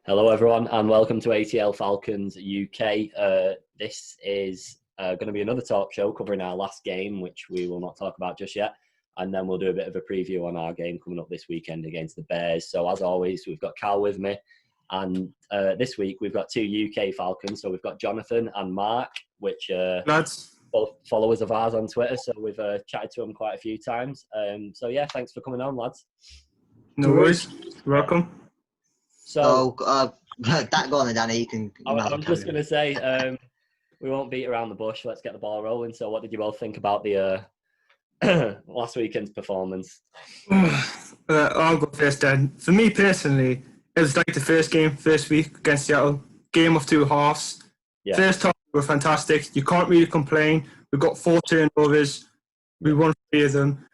Hello, everyone, and welcome to ATL Falcons UK. This is going to be another talk show covering our last game, which we will not talk about just yet. And then we'll do a bit of a preview on our game coming up this weekend against the Bears. So, as always, we've got Cal with me. And this week, we've got two UK Falcons. So, we've got Jonathon and Mark, which lads, both followers of ours on Twitter. So, we've chatted to them quite a few times. So, yeah, thanks for coming on, lads. no worries. Welcome. So, that go on, Danny. You can. I'm just going to say, we won't beat around the bush. Let's get the ball rolling. So, what did you both think about the last weekend's performance? I'll go first then. For me personally, it was like the first week against Seattle. Game of two halves. Yeah. First half were fantastic. You can't really complain. We got 4 turnovers. We won 3 of them.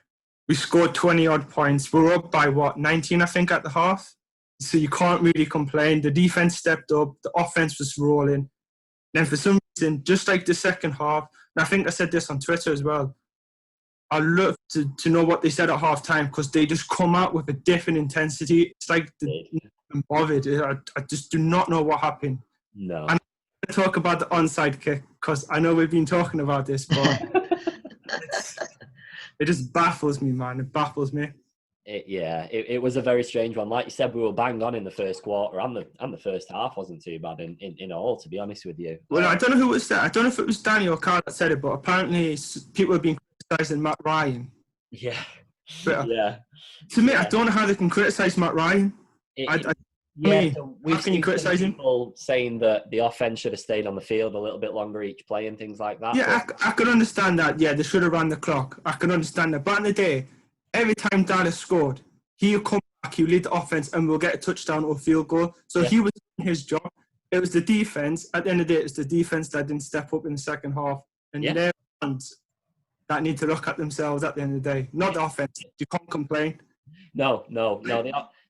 We scored 20-odd points. We were up by, 19, I think, at the half. So you can't really complain. The defense stepped up. The offense was rolling. Then for some reason, just like the second half, and I think I said this on Twitter as well, I love to know what they said at halftime because they just come out with a different intensity. It's like I'm bothered. I just do not know what happened. No. And I talk about the onside kick because I know we've been talking about this, but it just baffles me, man. It baffles me. It was a very strange one. Like you said, we were bang on in the first quarter, and the first half wasn't too bad in all, to be honest with you. Well, I don't know who was that. I don't know if it was Danny or Carl that said it, but apparently people have been criticising Matt Ryan. Yeah. Yeah. To me, I don't know how they can criticise Matt Ryan. We've seen criticize him. People saying that the offense should have stayed on the field a little bit longer each play and things like that. Yeah, I can understand that. Yeah, they should have ran the clock. I can understand that. But in the day, every time Dallas scored, he'll come back, he'll lead the offense, and we'll get a touchdown or field goal. So he was doing his job. It was the defense. At the end of the day, it's the defense that didn't step up in the second half. And they're the ones that need to look at themselves at the end of the day. Not the offense. You can't complain. No.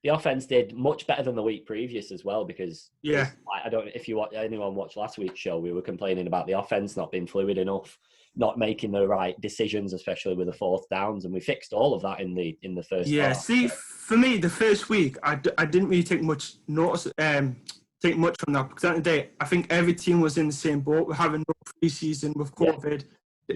The offense did much better than the week previous as well because I don't know if anyone watched last week's show, we were complaining about the offense not being fluid enough, not making the right decisions, especially with the fourth downs, and we fixed all of that in the first half. See, for me, the first week, I didn't really take much notice, take much from that because at the end of the day, I think every team was in the same boat. We're having no preseason with COVID.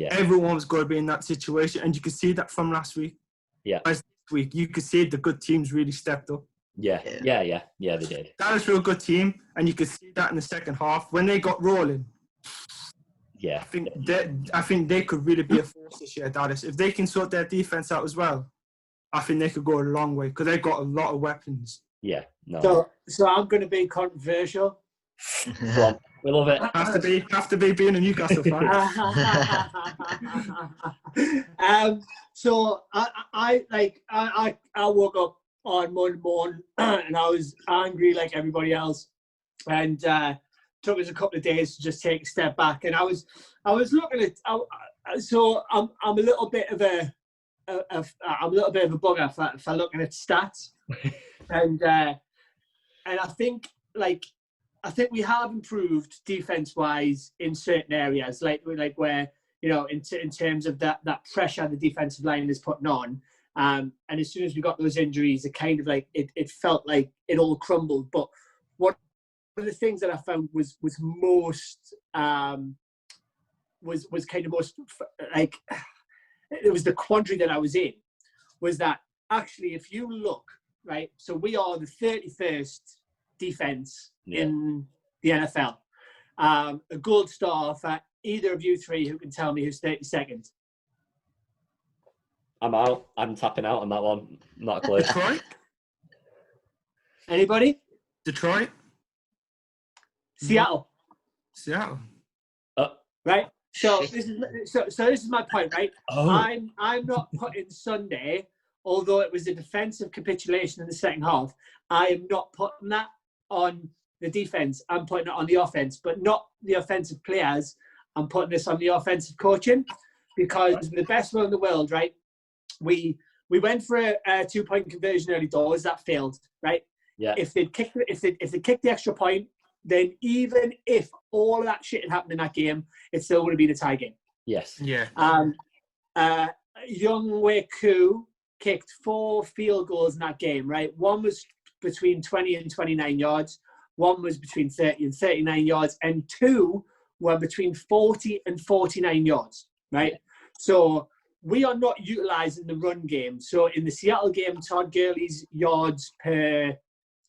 Everyone was going to be in that situation, and you could see that from last week. Yeah. This week, you could see the good teams really stepped up. Yeah, they did. That was a real good team, and you could see that in the second half when they got rolling. Yeah, I think they could really be a force this year, Dallas. If they can sort their defense out as well, I think they could go a long way because they've got a lot of weapons. Yeah, no. So I'm going to be controversial. Go on. We love it. Have to be being a Newcastle fan. So I woke up on Monday morning and I was angry like everybody else, and took us a couple of days to just take a step back. And I was looking at so I'm a little bit of a bugger for looking at stats, and I think we have improved defense-wise in certain areas, like where, you know, in terms of that pressure the defensive line is putting on. And as soon as we got those injuries, it kind of like it felt like it all crumbled. But one of the things that I found was most kind of most like it was the quandary that I was in, was that actually if you look right, so we are the 31st defense in the NFL. A gold star for either of you three who can tell me who's 32nd. I'm out. I'm tapping out on that one. Not a clue. Detroit? Anybody? Detroit? Seattle. Right. So this is my point, right? Oh. I'm not putting Sunday, although it was a defensive capitulation in the second half. I am not putting that on the defense. I'm putting it on the offense, but not the offensive players. I'm putting this on the offensive coaching, because the best one in the world, right? We went for a 2-point conversion early doors. That failed, right? Yeah. If they kicked the extra point, then even if all of that shit had happened in that game, it still would have been a tie game. Yes. Yeah. Younghoe Koo kicked 4 field goals in that game, right? One was between 20 and 29 yards. one was between 30 and 39 yards, and 2 were between 40 and 49 yards, right? So we are not utilising the run game. So in the Seattle game, Todd Gurley's yards per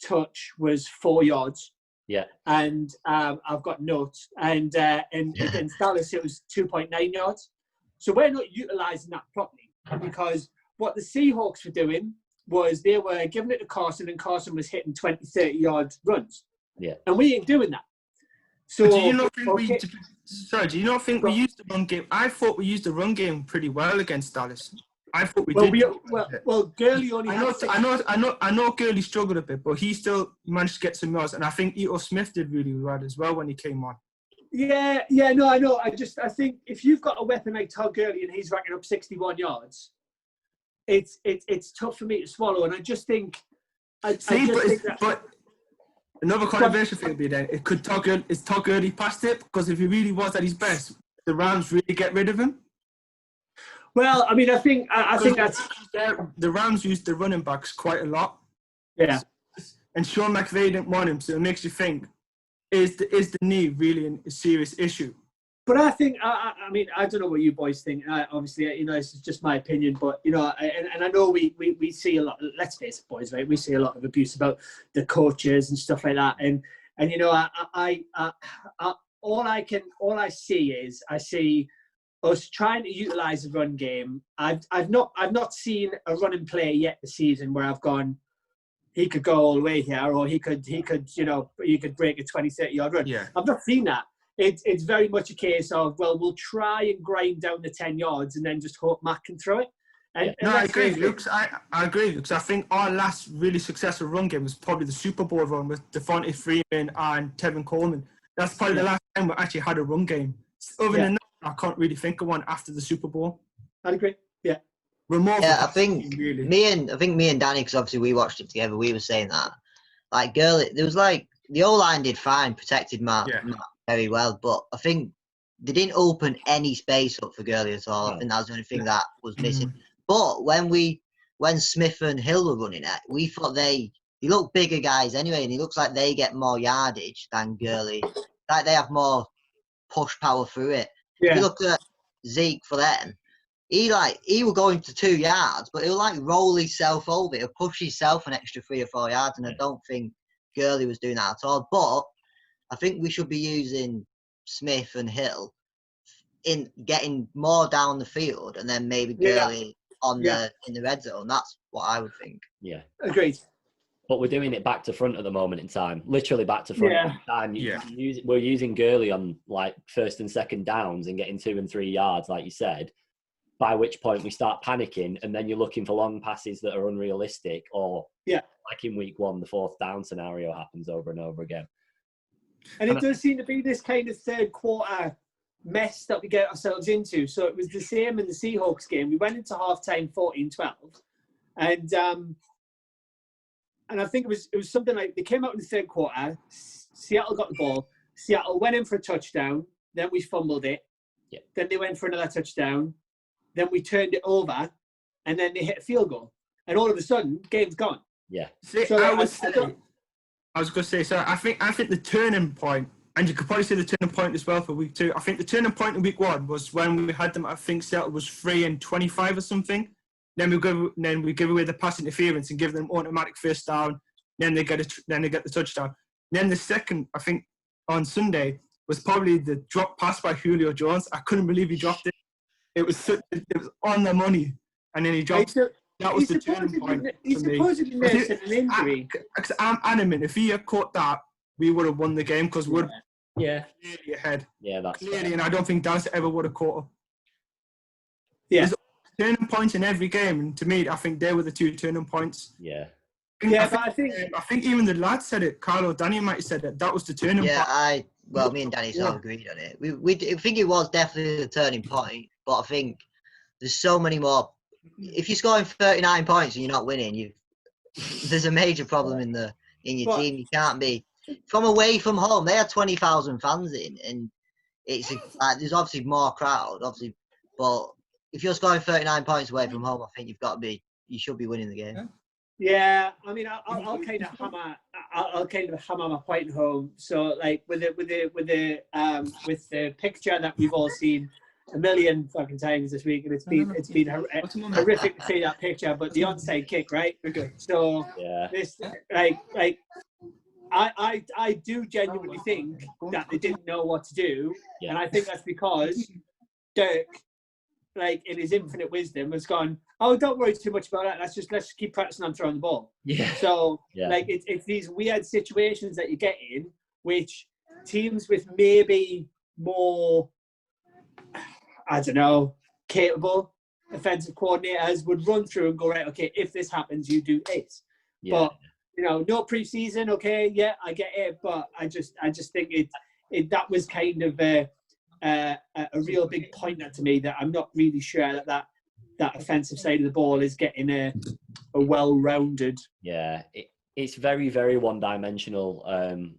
touch was 4 yards. Yeah. And I've got notes. And against Dallas, it was 2.9 yards. So we're not utilising that properly, because what the Seahawks were doing was they were giving it to Carson, and Carson was hitting 20, 30-yard runs. Yeah. And we ain't doing that. So do you not think we used the run game? I thought we used the run game pretty well against Dallas. I thought we did. Well, Gurley only I know Gurley struggled a bit, but he still managed to get some yards, and I think Ito Smith did really well as well when he came on. Yeah, no, I know. I think if you've got a weapon like Todd Gurley and he's racking up 61 yards, it's tough for me to swallow. And I just think, but another controversial thing would be then, is Todd Gurley past it? Because if he really was at his best, the Rams really get rid of him. Well, I mean, I think that's the Rams used the running backs quite a lot. Yeah. And Sean McVay didn't want him, so it makes you think: is the knee really a serious issue? But I think, I mean, I don't know what you boys think. Obviously, this is just my opinion. But and I know we see a lot. Let's face it, boys, right? We see a lot of abuse about the coaches and stuff like that. And all I see us trying to utilise the run game. I've not seen a running player yet this season where I've gone, he could go all the way here, or he could break a 20, 30-yard run. Yeah. I've not seen that. It's very much a case of, well, we'll try and grind down the 10 yards and then just hope Matt can throw it. I agree, Luke. I agree, because I think our last really successful run game was probably the Super Bowl run with Devontae Freeman and Tevin Coleman. That's probably the last time we actually had a run game. Other than that, I can't really think of one after the Super Bowl. I'd agree. Yeah. I think me and Danny, because obviously we watched it together, we were saying that, like, Gurley, there was like, the O-line did fine, protected Matt very well, but I think they didn't open any space up for Gurley at all. I think that was the only thing that was missing. But when Smith and Hill were running it, we thought they look bigger guys anyway, and it looks like they get more yardage than Gurley. Like, they have more push power through it. Yeah. If you look at Zeke for them, he will go into 2 yards, but he'll like roll himself over. He'll push himself an extra 3 or 4 yards, and I don't think Gurley was doing that at all. But I think we should be using Smith and Hill in getting more down the field, and then maybe Gurley in the red zone. That's what I would think. Yeah. Agreed. But we're doing it back to front at the moment in time. Literally back to front at the time. We're using Gurley on like first and second downs and getting 2 and 3 yards, like you said. By which point we start panicking, and then you're looking for long passes that are unrealistic, or like in week 1, the 4th down scenario happens over and over again. And it does seem to be this kind of third quarter mess that we get ourselves into. So it was the same in the Seahawks game. We went into halftime 14-12, and I think it was something like they came out in the third quarter. Seattle got the ball. Seattle went in for a touchdown. Then we fumbled it. Yeah. Then they went for another touchdown. Then we turned it over, and then they hit a field goal. And all of a sudden, game's gone. Yeah. I was going to say, so I think the turning point, and you could probably say the turning point as well for week 2. I think the turning point in week 1 was when we had them. I think Seattle was 3-25 or something. Then we give away the pass interference and give them automatic first down. Then they get the touchdown. Then the second, I think, on Sunday was probably the drop pass by Julio Jones. I couldn't believe he dropped it. It was on the money, and then he dropped. That was the turning point. He supposedly nursed an injury. I'm adamant. If he had caught that, we would have won the game, because we're clearly ahead. Yeah, that's clearly, fair. and I don't think Dallas ever would have caught up. Yeah. There's turning points in every game, and to me, I think they were the 2 turning points. Yeah. I think even the lad said it. Carlo, Danny might have said it. That was the turning point. Me and Danny sort of agreed on it. We think it was definitely the turning point, but I think there's so many more. If you're scoring 39 points and you're not winning, there's a major problem in your team. You can't be from away from home. They had 20,000 fans in, and it's there's obviously more crowd, obviously, but if you're scoring 39 points away from home, I think you should be winning the game. Yeah, I mean, I'll kind of hammer my point home. So, like with the picture that we've all seen a million fucking times this week, and it's been horrific to see that picture. But the onside kick, right? So this I do genuinely think that they didn't know what to do, and I think that's because Dirk, like in his infinite wisdom, has gone, oh, don't worry too much about that. Let's just keep practicing on throwing the ball. Yeah. So like it's these weird situations that you get in, which teams with maybe more, I don't know, capable offensive coordinators would run through and go, right, okay, if this happens, you do X. Yeah. But no preseason, okay, yeah, I get it, but I just think it that was kind of a real big pointer to me that I'm not really sure that offensive side of the ball is getting a well-rounded. Yeah, it's very, very one-dimensional.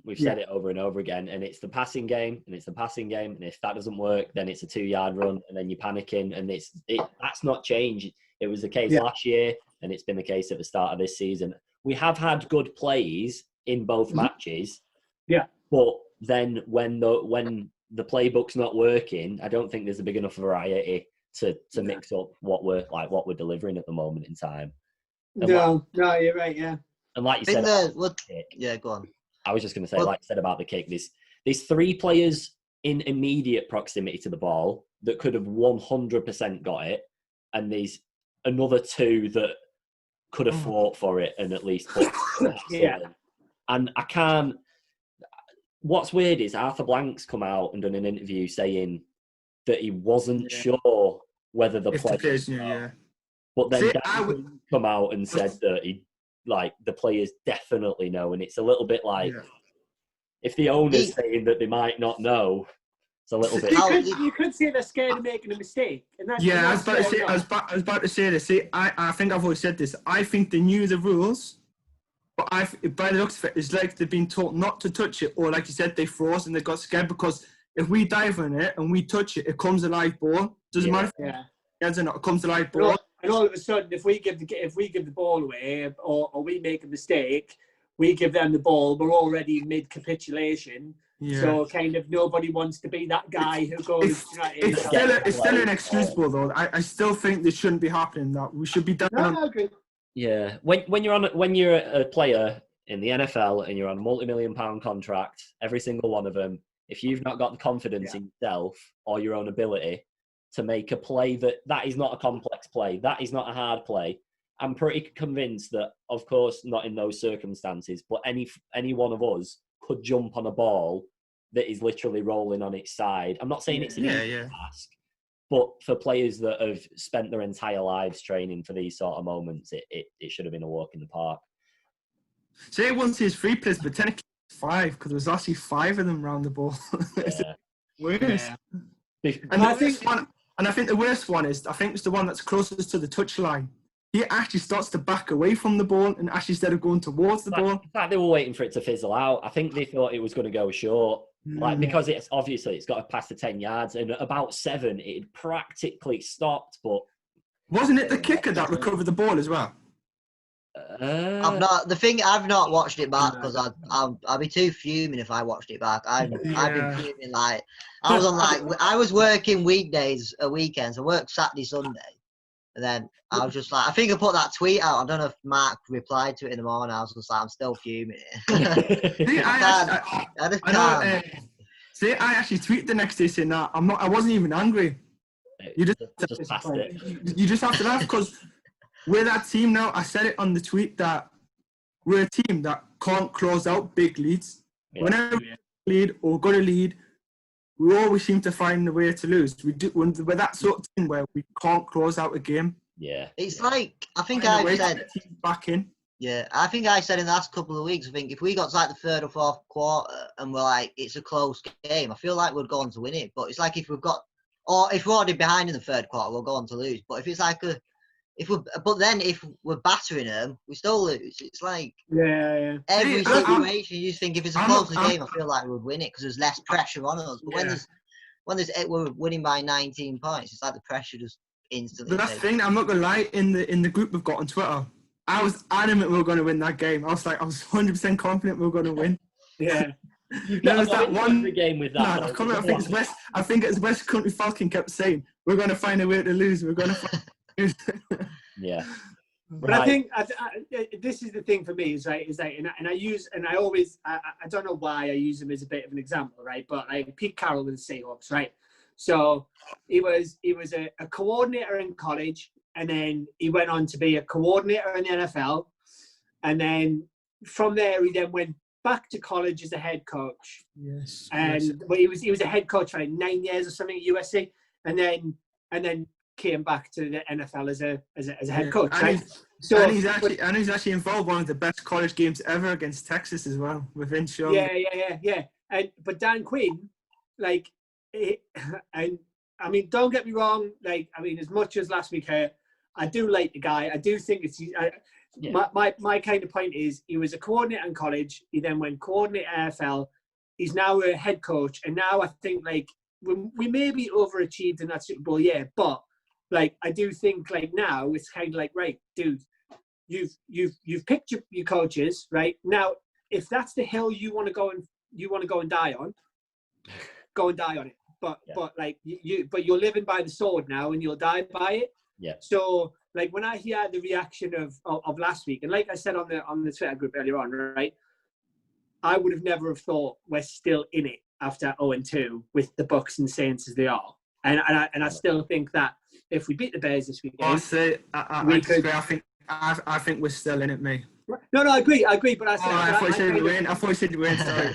We've said it over and over again, and it's the passing game, and if that doesn't work, then it's a 2-yard run, and then you're panicking, and that's not changed. It was the case last year, and it's been the case at the start of this season. We have had good plays in both matches, but then when the playbook's not working, I don't think there's a big enough variety to mix up what we're delivering at the moment in time. And no, you're right, yeah. And like you said, go on. I was just going to say, like you said about the kick, there's 3 players in immediate proximity to the ball that could have 100% got it, and there's another 2 that could have fought for it and at least put And I can't. What's weird is Arthur Blank's come out and done an interview saying that he wasn't sure whether the players. But then Dan come out and said that the players definitely know, and it's a little bit like if the owner's saying that they might not know, it's a little bit. You could say they're scared of making a mistake. And that's, I was about to say this. See, I think I've always said this. I think they knew the rules, but by the looks of it, it's like they've been taught not to touch it, or like you said, they froze and they got scared because if we dive on it and we touch it, it comes a live ball. Doesn't matter if it comes a live ball. And all of a sudden, if we give the ball away or we make a mistake, we give them the ball. We're already mid capitulation, so kind of nobody wants to be that guy who goes. It's still inexcusable though. I still think this shouldn't be happening. That we should be done. I agree. Yeah, when you're a player in the NFL and you're on a multi-million-pound contract, every single one of them, if you've not got the confidence in yourself or your own ability to make a play that is not a complex play, that is not a hard play, I'm pretty convinced that, of course, not in those circumstances, but any one of us could jump on a ball that is literally rolling on its side. I'm not saying it's an easy task, but for players that have spent their entire lives training for these sort of moments, it should have been a walk in the park. Say once there's 3 players, but technically 5, because there was actually 5 of them around the ball. Worse. And I think the worst one is, I think it's the one that's closest to the touchline. He actually starts to back away from the ball and actually instead of going towards the ball. In fact, they were waiting for it to fizzle out. I think they thought it was going to go short. Because it's got to pass the 10 yards, and at about 7, it had practically stopped. But wasn't it the kicker that recovered the ball as well? I've not watched it back because I'd be too fuming if I watched it back. I've been fuming I was working weekdays, weekends. I worked Saturday, Sunday, and then I was just like, I think I put that tweet out. I don't know if Mark replied to it in the morning. I was just like, I'm still fuming. I actually tweeted the next day saying that I wasn't even angry. You just passed it. You just have to laugh because we're that team now. I said it on the tweet that we're a team that can't close out big leads. Whenever we lead or got a lead, we always seem to find a way to lose. We're that sort of team where we can't close out a game. Yeah. It's like, I think I've said... back in. Yeah, I think I said in the last couple of weeks, I think if we got to like the 3rd or 4th quarter and we're like, it's a close game, I feel like we'd go on to win it. But it's like if we're already behind in the 3rd quarter, we'll go on to lose. But if it's like if we're battering them, we still lose. It's like every situation you think if it's a closer game, I feel like we would win it because there's less pressure on us. But when we're winning by 19 points, it's like the pressure just instantly. But that's the thing. I'm not gonna lie. In the group we've got on Twitter, I was adamant we were going to win that game. I was 100% confident we were going to win. Yeah. There was that one game with that. I can't remember. I think it's West Country Falcon kept saying, "We're going to find a way to lose. We're going to find a way to lose." Yeah. But right. I think this is the thing for me is and I always I don't know why I use him as a bit of an example, right? But like Pete Carroll with the Seahawks, right? So he was a coordinator in college, and then he went on to be a coordinator in the NFL, and then from there he then went back to college as a head coach. Yes. But he was a head coach for like 9 years or something at USC, and then came back to the NFL as a head coach. Right? And he's actually involved one of the best college games ever against Texas as well with Inshaw. Yeah. But Dan Quinn, like, and I mean, don't get me wrong. Like, I mean, as much as last week hurt, I do like the guy. I do think it's. My kind of point is he was a coordinator in college. He then went coordinator NFL. He's now a head coach, and now I think like we maybe overachieved in that Super Bowl year, but like I do think like now it's kind of like, right, dude, you've picked your coaches, right? Now if that's the hill you want to go and die on, go and die on it. But like but you're living by the sword now, and you'll die by it. Yeah. So like when I hear the reaction of last week, and like I said on the Twitter group earlier on, right? I would have never have thought we're still in it after 0-2 with the Bucs and Saints as they are, and I still think that if we beat the Bears this weekend, I think we're still in it, mate. No, I agree. But I thought you said we win. I thought you said we win. Sorry,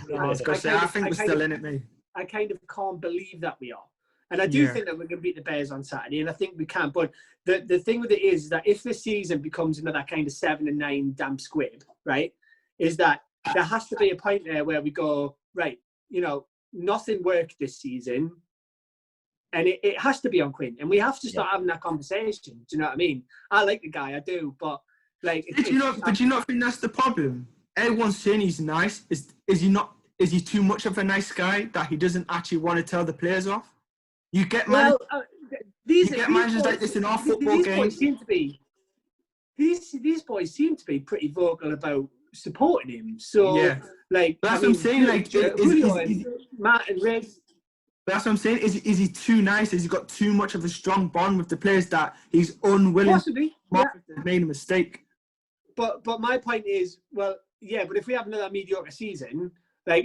I think we're still in it, mate. I kind of can't believe that we are. And I do think that we're going to beat the Bears on Saturday, and I think we can. But the thing with it is that if this season becomes another kind of 7-9 damn squib, right, is that there has to be a point there where we go, right, you know, nothing worked this season, and it has to be on Quinn, and we have to start having that conversation. Do you know what I mean? I like the guy, I do, but like, do you not think that's the problem? Everyone's saying he's nice. Is he not? Is he too much of a nice guy that he doesn't actually want to tell the players off? You get managers like this in our football games. These boys seem to be pretty vocal about supporting him. So, like, that's what I'm saying. Like, Matt and Red. That's what I'm saying. Is he too nice? Has he got too much of a strong bond with the players that he's unwilling Possibly, to made a mistake? But my point is, well, yeah. But if we have another mediocre season, like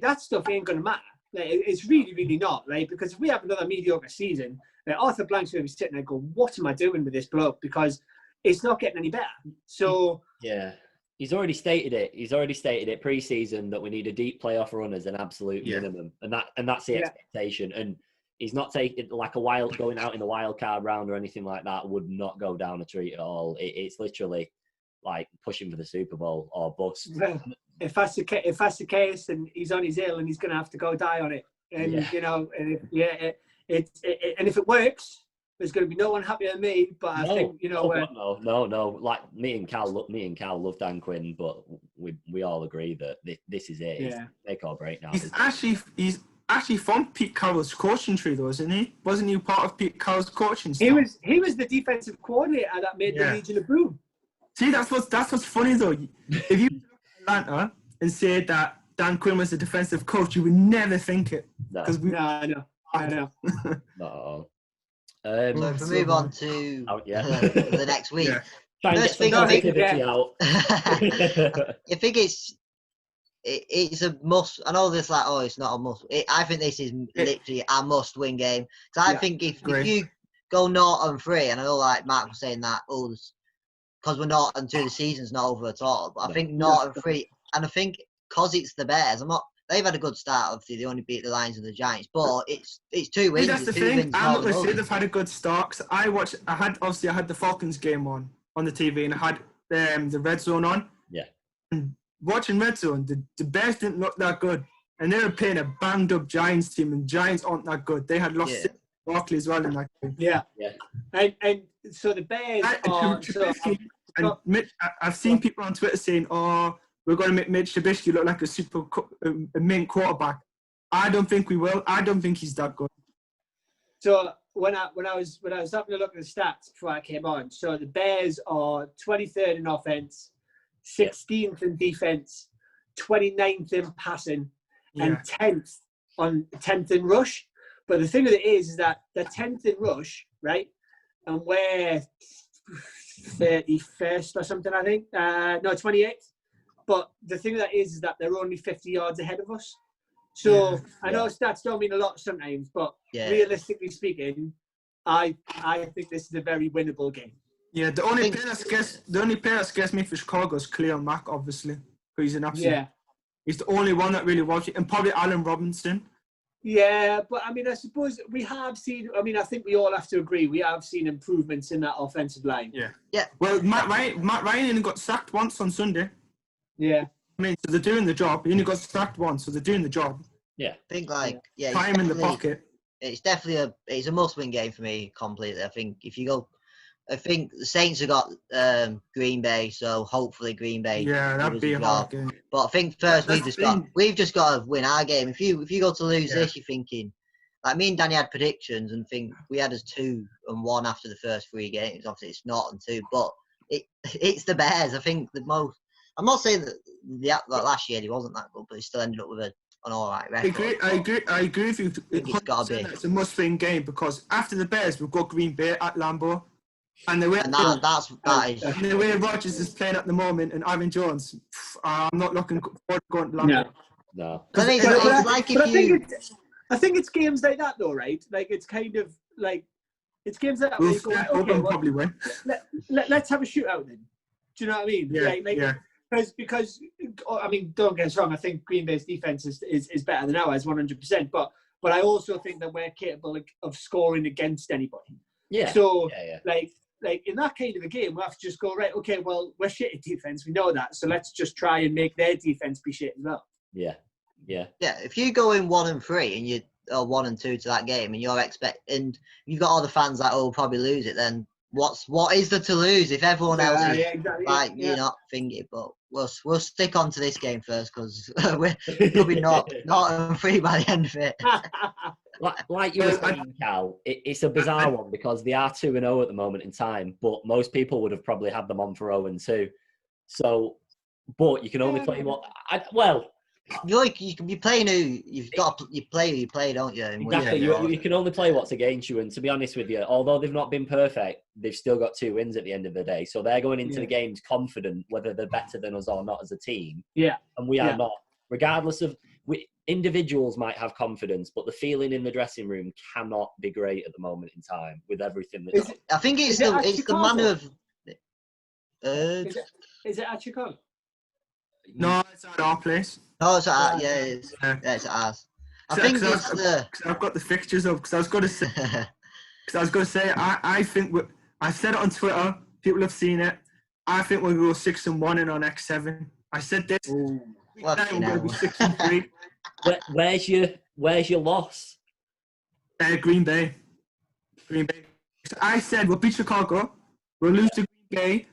that stuff ain't gonna matter. Like, it's really, really not. Like, because if we have another mediocre season, Arthur Blank's going to be sitting there and go, "What am I doing with this bloke?" Because it's not getting any better. So yeah. He's already stated it pre-season that we need a deep playoff run as an absolute minimum, and that's the expectation. And he's not taking like going out in the wild card round or anything like that would not go down a treat at all. It's literally like pushing for the Super Bowl or bust. Well, if that's the case, then he's on his hill and he's going to have to go die on it. And you know, and and if it works, there's going to be no one happier than me, but I think, you know... No. Like, me and Cal love Dan Quinn, but we all agree that this is it. It's make or break now. He's actually from Pete Carroll's coaching tree, though, isn't he? Wasn't he part of Pete Carroll's coaching staff? He was the defensive coordinator that made the Legion of Boom. See, that's what's funny, though. If you Atlanta and say that Dan Quinn was the defensive coach, you would never think it. No, I know. No. So if we move on to the next week, first thing I think out. I think it's a must. I know this like, it's not a must. I think this is literally a must-win game. So I think if you go 0-3, and I know like Mark was saying that, because we're 0-2, the season's not over at all. But I think 0-3, and I think because it's the Bears, they've had a good start. Obviously, they only beat the Lions and the Giants, but it's 2 wins. That's the thing. I'm not going to say they've had a good start. Cause I had the Falcons game on the TV, and I had the Red Zone on. Yeah. And watching Red Zone, the Bears didn't look that good, and they were playing a banged up Giants team, and Giants aren't that good. They had lost Barkley as well in that game. Yeah. And so the Bears are. Mitch, I've seen people on Twitter saying, we're going to make Mitch Trubisky look like a main quarterback. I don't think we will. I don't think he's that good. So when I was having a look at the stats before I came on, so the Bears are 23rd in offense, 16th in defense, 29th in passing, and 10th in rush. But the thing of it is that they're 10th in rush, right? And we're 31st or something, I think. No, 28th. But the thing of that is that they're only 50 yards ahead of us. So I know stats don't mean a lot sometimes, but realistically speaking, I think this is a very winnable game. Yeah, the only player that scares me for Chicago is Khalil Mack, obviously, because he's an absolute. Yeah. He's the only one that really watches, and probably Allen Robinson. Yeah, but I mean, I suppose we have seen. I mean, I think we all have to agree we have seen improvements in that offensive line. Yeah. Well, Matt Ryan only got sacked once on Sunday. Yeah. I mean, so they're doing the job. He only got sacked once, so they're doing the job. Yeah. I think time in the pocket. It's definitely a must-win game for me completely. I think I think the Saints have got Green Bay, so hopefully Green Bay. Yeah, that'd be a hard game. But I think first we've just got to win our game. If you go to lose this, you're thinking, like me and Danny had predictions and think we had us 2-1 after the first 3 games. Obviously, it's not and 2, but it's the Bears. I think the most. I'm not saying that last year he wasn't that good, but he still ended up with an all right record. I agree with you. It's a must-win game because after the Bears, we've got Green Bay at Lambeau. And the way Rodgers is playing at the moment and Aaron Jones, I'm not looking forward to going to Lambeau. No. I think it's games like that though, right? Like it's kind of like it's games like that where you go, okay, well, probably win. Let's have a shootout then. Do you know what I mean? Yeah. Because I mean, don't get us wrong. I think Green Bay's defense is better than ours, 100%. But I also think that we're capable of scoring against anybody. Yeah. So like in that kind of a game, we have to just go, right, okay, well, we're shit at defense. We know that. So let's just try and make their defense be shit as well. Yeah. Yeah. If you go in 1-3 and you are 1-2 to that game and and you've got all the fans that will probably lose it, then what is there to lose if everyone else is you're not thinking? But we'll stick on to this game first because we're probably not 3 by the end of it. Like you were saying, Cal, it's a bizarre one because they are 2-0 at the moment in time, but most people would have probably had them on for 0-2. So, but you can only play you can be playing who you play, don't you? Exactly. You can only play what's against you. And to be honest with you, although they've not been perfect, they've still got 2 wins at the end of the day. So they're going into the games confident whether they're better than us or not as a team. Yeah. And we are not. Regardless of individuals might have confidence, but the feeling in the dressing room cannot be great at the moment in time with everything that's I think it's the manner of. Is it at Chicago? No, it's at our place. No, it's at it's at ours. I think it's the. I've got the fixtures up because I was going to say. I think I've said it on Twitter. People have seen it. I think we'll go 6-1 in our next 7. I said this. We're going to be 6-3. Where's your loss? Green Bay. So I said we'll beat Chicago. We'll lose to Green Bay.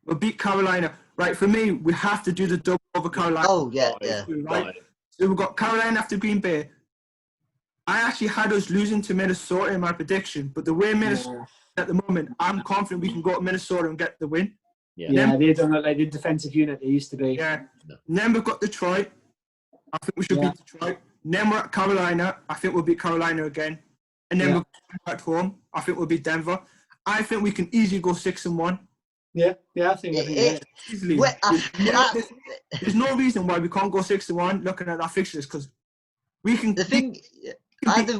We'll beat Carolina. Right, for me, we have to do the double over Carolina. Oh, yeah. Right? So we've got Carolina after Green Bay. I actually had us losing to Minnesota in my prediction, but the way Minnesota at the moment, I'm confident we can go to Minnesota and get the win. Yeah, they don't look like the defensive unit they used to be. Yeah. Then we've got Detroit. I think we should beat Detroit. Then we're at Carolina. I think we'll beat Carolina again. And then we're at home. I think we'll beat Denver. I think we can easily go 6-1. Yeah, I think easily. There's no reason why we can't go 6-1 looking at that fixtures because we can. The thing,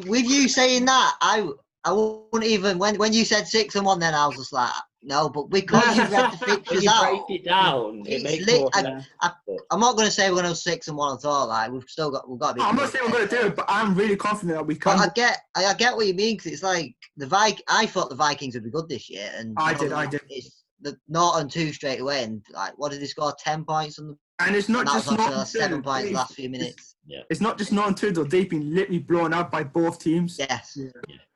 with you saying that, I wouldn't even when you said 6-1, then I was just like, no, but because you read the fixtures out, break it down. I'm not going to say we're going to 6-1 at all. Like we've got to be. I'm not saying we're going to do it, but I'm really confident that we can. But I get what you mean because it's like I thought the Vikings would be good this year, and I did. It's the 0-2 straight away, and like what did they score? 10 points on the. And it's not just 7 points in the last few minutes. Yeah. It's not just 0-2 though. They've been literally blown out by both teams. Yes.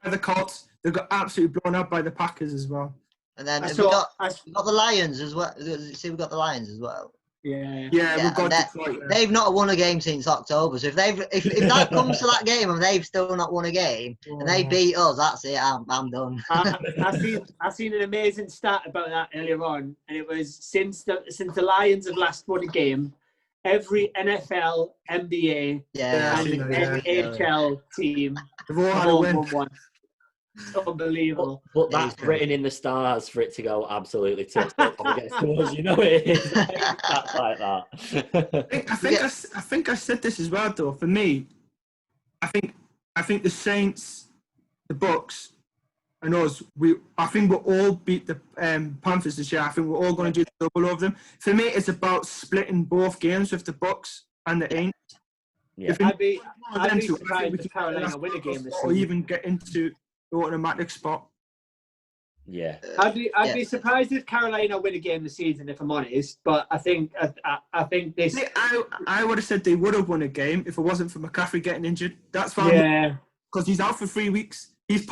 The Colts, they got absolutely blown out by the Packers as well. And then we've got the Lions as well. See, we've got the Lions as well. Yeah, we've got Detroit. They've not won a game since October. So if that comes to that game and they've still not won a game and they beat us, that's it. I'm done. I seen an amazing stat about that earlier on, and it was since the Lions have last won a game, every NFL, NBA, and AHL team have all have all won one. Unbelievable. But that's written in the stars for it to go absolutely tits up against us. You know it is. That's like that. I think I said this as well, though. For me, I think the Saints, the Bucks, and us, I think we'll all beat the Panthers this year. I think we're all going to do the double over them. For me, it's about splitting both games with the Bucks and the Aints. Yeah. I'd be surprised if Carolina win a game this season. Or even get into the automatic spot. Yeah. I'd be surprised if Carolina win a game this season, if I'm honest. But I think this. I would have said they would have won a game if it wasn't for McCaffrey getting injured. That's fine. Yeah. Because he's out for 3 weeks. He's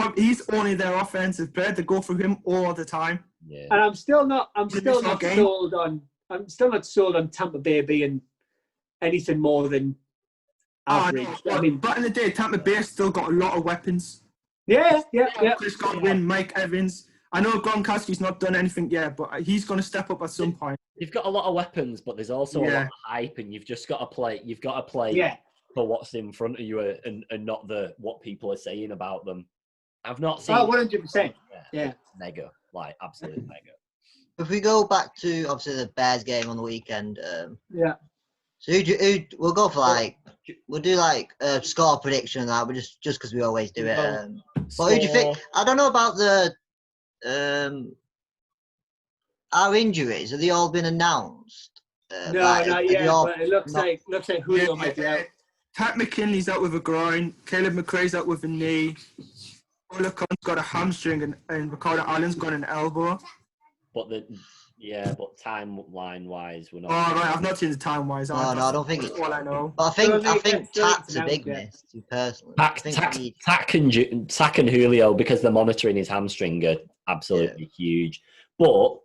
only their offensive player. They go for him all the time. Yeah. And I'm still not sold on Tampa Bay being anything more than average. No. I mean, back in the day, Tampa Bay still got a lot of weapons. Yeah. Chris Godwin, Mike Evans. I know Gronkowski's not done anything yet, but he's going to step up at some point. You've got a lot of weapons, but there's also a lot of hype, and you've just got to play. You've got to play for what's in front of you, and not what people are saying about them. I've not seen. 100%. Yeah. Mega, like absolutely mega. If we go back to obviously the Bears game on the weekend, So we'll go for we'll do a score prediction and that, but just because we always do it. But who do you think? I don't know about our injuries. Have they all been announced? No, not yet. But it looks like Julio might be out. Pat McKinley's out with a groin. Caleb McRae's out with a knee. Olacon's got a hamstring, and Ricardo Allen's got an elbow. But timeline-wise, we're not. Oh, right, I've not seen the time-wise. No, I don't think it's all I know. But I think Tack's a big miss, personally. Tack and Julio, because they're monitoring his hamstring, are absolutely huge. But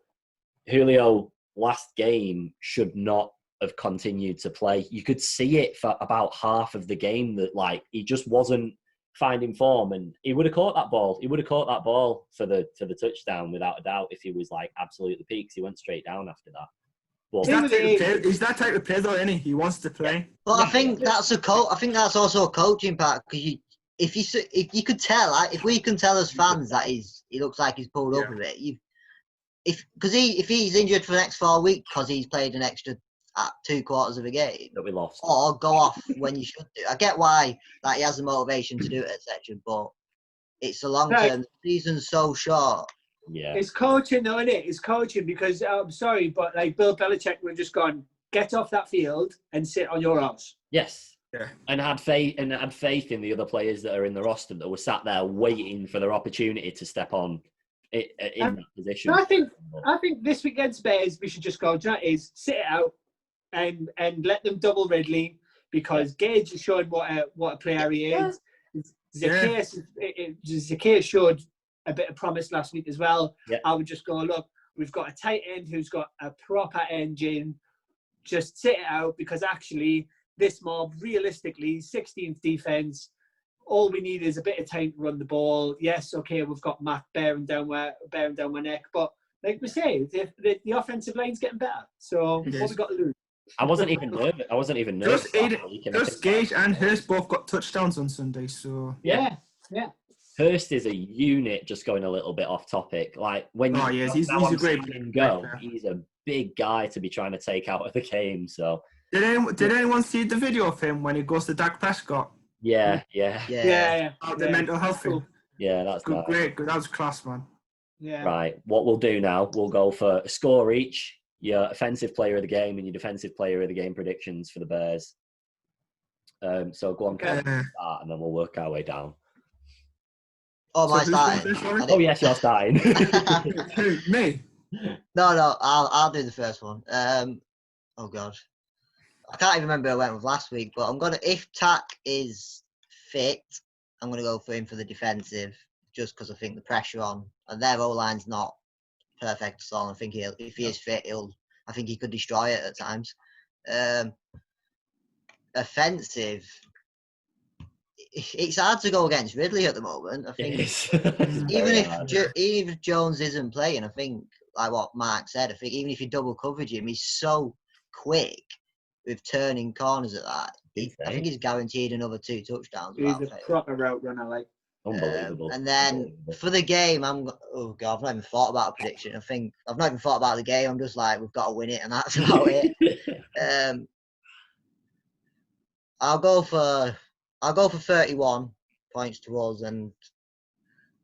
Julio, last game, should not have continued to play. You could see it for about half of the game that he just wasn't finding form, and he would have caught that ball. He would have caught that ball for the touchdown without a doubt if he was absolutely peaks. He went straight down after that. But he's that type of player, though, isn't he? He wants to play. But I think that's I think that's also a coaching part, because if you could tell, if we can tell as fans that he looks like he's pulled up a bit. If he's injured for the next 4 weeks because he's played an extra 2 quarters of a game that we lost, or go off when you should do. I get why he has the motivation to do it, etc. But it's a long term. The season's so short. Yeah, it's coaching, though, isn't it? It's coaching, because I'm sorry, but Bill Belichick would have just gone, get off that field and sit on your ass. Yes. Yeah. And had faith in the other players that are in the roster that were sat there waiting for their opportunity to step on in that position. I think this weekend's Bears, we should just go, is sit it out and let them double Ridley, because Gage has shown what a player he is. Zacchaeus showed a bit of promise last week as well. Yeah. I would just go, look, we've got a tight end who's got a proper engine. Just sit it out, because actually this mob, realistically, 16th defense, all we need is a bit of time to run the ball. Yes, okay, we've got Matt bearing down my neck, but like we say, the offensive line's getting better. So what we got to lose? I wasn't even nervous. Just Gage and Hurst both got touchdowns on Sunday, so yeah. Hurst is a unit. Just going a little bit off topic, he's a great player. He's a big guy to be trying to take out of the game. So did anyone see the video of him when he goes to Dak Prescott? Yeah. The mental health thing. Yeah, that's good. Great, good. That was class, man. Yeah. Right. What we'll do now, we'll go for a score each. Your offensive player of the game and your defensive player of the game predictions for the Bears. So go on, start, and then we'll work our way down. Oh, am I starting? Oh, yes, you're starting. Me? No, I'll do the first one. Oh God, I can't even remember who I went with last week, but if Tack is fit, I'm gonna go for him for the defensive, just because I think the pressure on and their O-line's not perfect at all. I think if he is fit, he'll I think he could destroy it at times. Offensive, it's hard to go against Ridley at the moment. I think even if Jones isn't playing, I think like what Mark said, I think even if you double coverage him, he's so quick with turning corners at that. I think he's guaranteed another 2 touchdowns. He's a proper route runner, like. Unbelievable. And then for the game, I've not even thought about a prediction. I've not even thought about the game. I'm just like, we've got to win it, and that's about it. I'll go for 31 points to us, and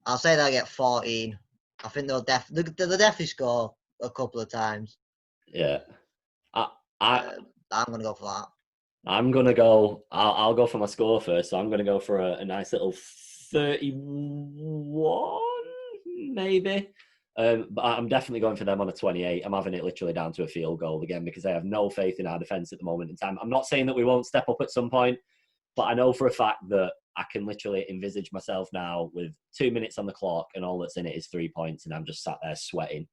I'll say they'll get 14. I think they'll definitely score a couple of times. Yeah, I'm gonna go for that. I'm gonna go. I'll go for my score first. So I'm gonna go for a nice little 31, maybe. But I'm definitely going for them on a 28. I'm having it literally down to a field goal again because I have no faith in our defence at the moment in time. I'm not saying that we won't step up at some point, but I know for a fact that I can literally envisage myself now with 2 minutes on the clock and all that's in it is 3 points, and I'm just sat there sweating.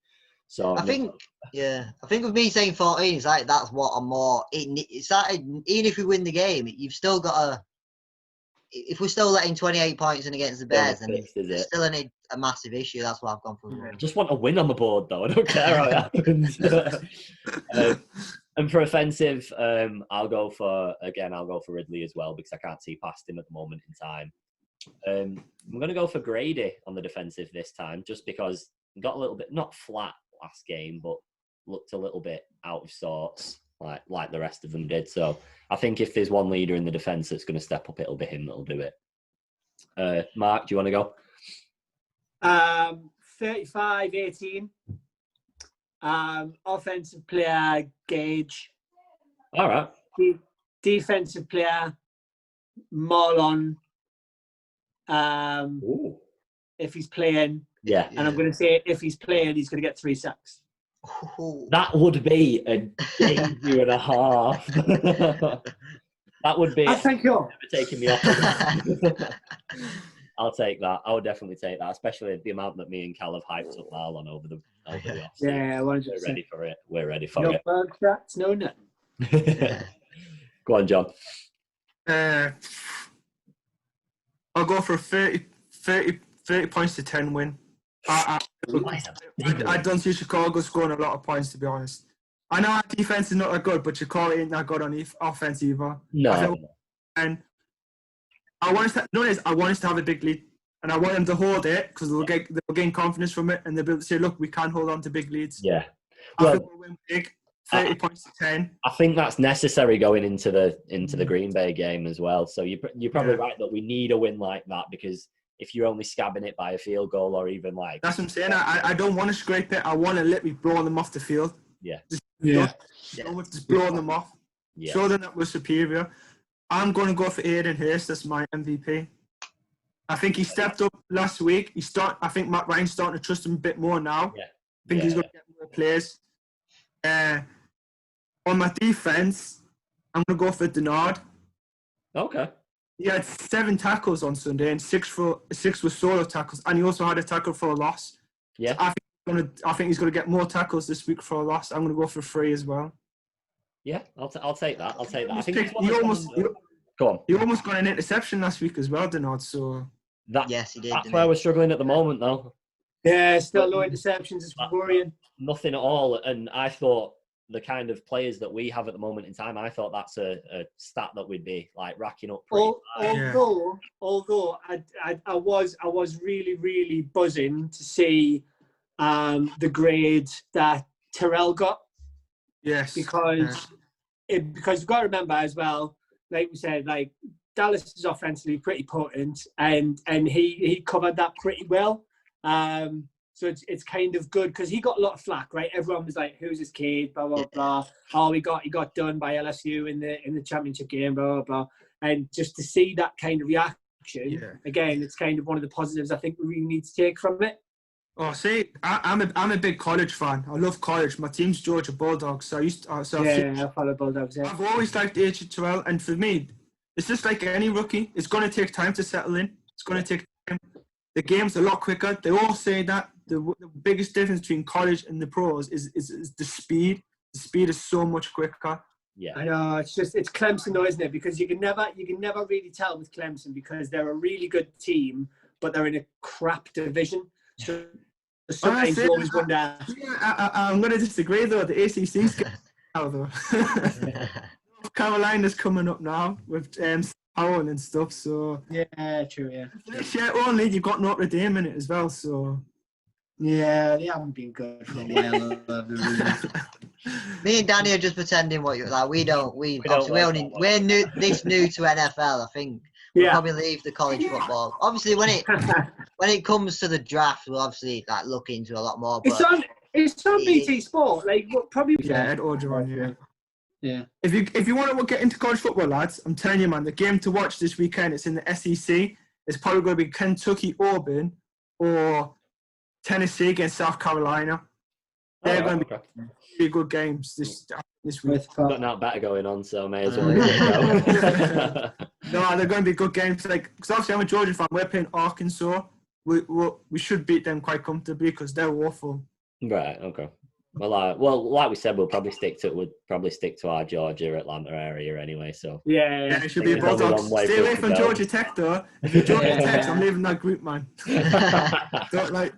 So I think with me saying 14, it's like that's what I'm more. It's like even if we win the game, you've still got to. If we're still letting 28 points in against the Bears, then it's still a massive issue. That's why I've gone for. I just want a win on the board, though. I don't care how it happens. And for offensive, I'll go for Ridley as well because I can't see past him at the moment in time. I'm going to go for Grady on the defensive this time, just because he got a little bit not flat last game, but looked a little bit out of sorts, like the rest of them did. So I think if there's one leader in the defence that's going to step up, it'll be him that'll do it. Mark, do you want to go? 35-18. Offensive player, Gage. All right. Defensive player, Marlon. If he's playing. Yeah. And I'm going to say if he's playing, he's going to get 3 sacks. That would be a debut and a half. That would be. Thank you. Taking me off. I'll take that. I would definitely take that, especially the amount that me and Cal have hyped up Marlon over the offseason. Yeah, 100%. We're ready for it. We're ready for it. No contracts, no nothing. Go on, John. I'll go for a 30 points to 10 win. I don't see Chicago scoring a lot of points, to be honest. I know our defense is not that good, but Chicago ain't that good on offense either. No. And I want us to have a big lead, and I want them to hold it because they'll gain confidence from it, and they'll be able to say, "Look, we can hold on to big leads." Yeah. I think we'll win big, 30 points to 10. I think that's necessary going into the Green Bay game as well. So you're probably right that we need a win like that, because if you're only scabbing it by a field goal or even like... That's what I'm saying. I don't want to scrape it. I want to let me blow them off the field. Yeah. Just blow them off. Yeah. Show them that we're superior. I'm going to go for Aiden Hurst as my MVP. I think he stepped up last week. I think Matt Ryan's starting to trust him a bit more now. Yeah. I think he's going to get more plays. On my defense, I'm going to go for Denard. Okay. He had 7 tackles on Sunday, and 6 were solo tackles, and he also had a tackle for a loss. Yeah. So I think he's going to get more tackles this week for a loss. I'm going to go for 3 as well. Yeah, I'll take that. I think go on. He almost got an interception last week as well, Denard. So yes, he did. That's where we're struggling at the moment, though. Yeah, still no interceptions. It's worrying. Nothing at all. And I thought the kind of players that we have at the moment in time, I thought that's a stat that we'd be like racking up. Although I was really, really buzzing to see the grade that Terrell got. Yes. Because you've got to remember as well, like we said, like Dallas is offensively pretty potent, and he covered that pretty well. So it's kind of good because he got a lot of flack, right? Everyone was like, "Who's this kid?" Blah blah blah. Oh, he got done by LSU in the championship game, blah blah blah. And just to see that kind of reaction again, it's kind of one of the positives I think we really need to take from it. Oh, see, I'm a big college fan. I love college. My team's Georgia Bulldogs. So I follow Bulldogs. Yeah. I've always liked ATLFalcons, and for me, it's just like any rookie. It's going to take time to settle in. It's going to take time. The game's a lot quicker. They all say that the biggest difference between college and the pros is the speed. The speed is so much quicker. Yeah. I know, it's Clemson though, isn't it? Because you can never really tell with Clemson because they're a really good team, but they're in a crap division. So sometimes you always wonder. Yeah, I'm going to disagree though. The ACC's getting out though. North Carolina's coming up now with Powell and stuff. So Yeah, true. Yeah. this year only you've got Notre Dame in it as well. So yeah, they haven't been good for a while. Me and Danny are just pretending what you like. We're new to NFL. I think we'll probably leave the college football. Obviously, when it comes to the draft, we'll obviously like look into a lot more. But it's on BT Sport. Like probably. Yeah, Ed Orgeron. Yeah. If you want to get into college football, lads, I'm telling you, man, the game to watch this weekend, it's in the SEC. It's probably going to be Kentucky, Auburn, or Tennessee against South Carolina. They're going to be really good games this week. Got nothing better going on, so may as well. Go. No, they're going to be good games. Like, because obviously I'm a Georgia fan. We're playing Arkansas. We should beat them quite comfortably because they're awful. Right. Okay. Well, like we said, we'll probably stick to our Georgia, Atlanta area anyway. So yeah, it should be a Bulldogs. Stay away from Georgia Tech, though. If you're Georgia Tech, I'm leaving that group, man. Don't like.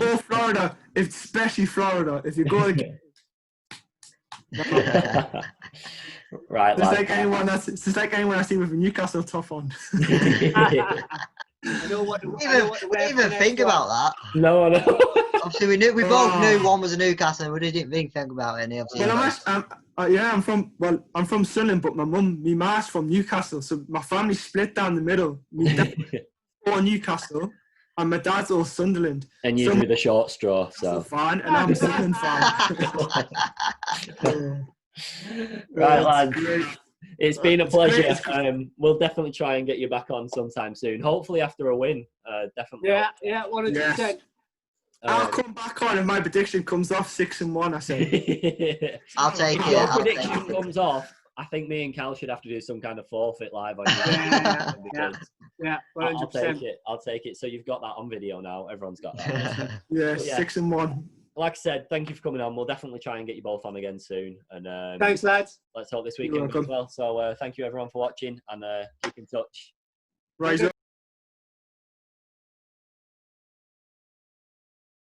Or Florida, especially Florida. If you go to right, it's like anyone I see with a Newcastle top on. I know what even think about that. No, I know. Obviously, we both knew one was a Newcastle, and we didn't think about any. Well, I'm from Sunderland, but my ma's from Newcastle, so my family split down the middle. My dad for Newcastle, and my dad's all Sunderland. And you do the short straw, so fan, and I'm a Sunderland fan. Right, lads. It's been a pleasure. We'll definitely try and get you back on sometime soon. Hopefully after a win. Definitely. Yeah, 100%. I'll come back on if my prediction comes off 6-1. I say. I'll take it. If your prediction comes off, I think me and Cal should have to do some kind of forfeit live on YouTube. Yeah, 100%. I'll take it. So you've got that on video now. Everyone's got that. Yeah, 6-1. Like I said, thank you for coming on. We'll definitely try and get you both on again soon. And thanks, lads. Let's hope this weekend goes well. So thank you everyone for watching, and keep in touch. Rise up.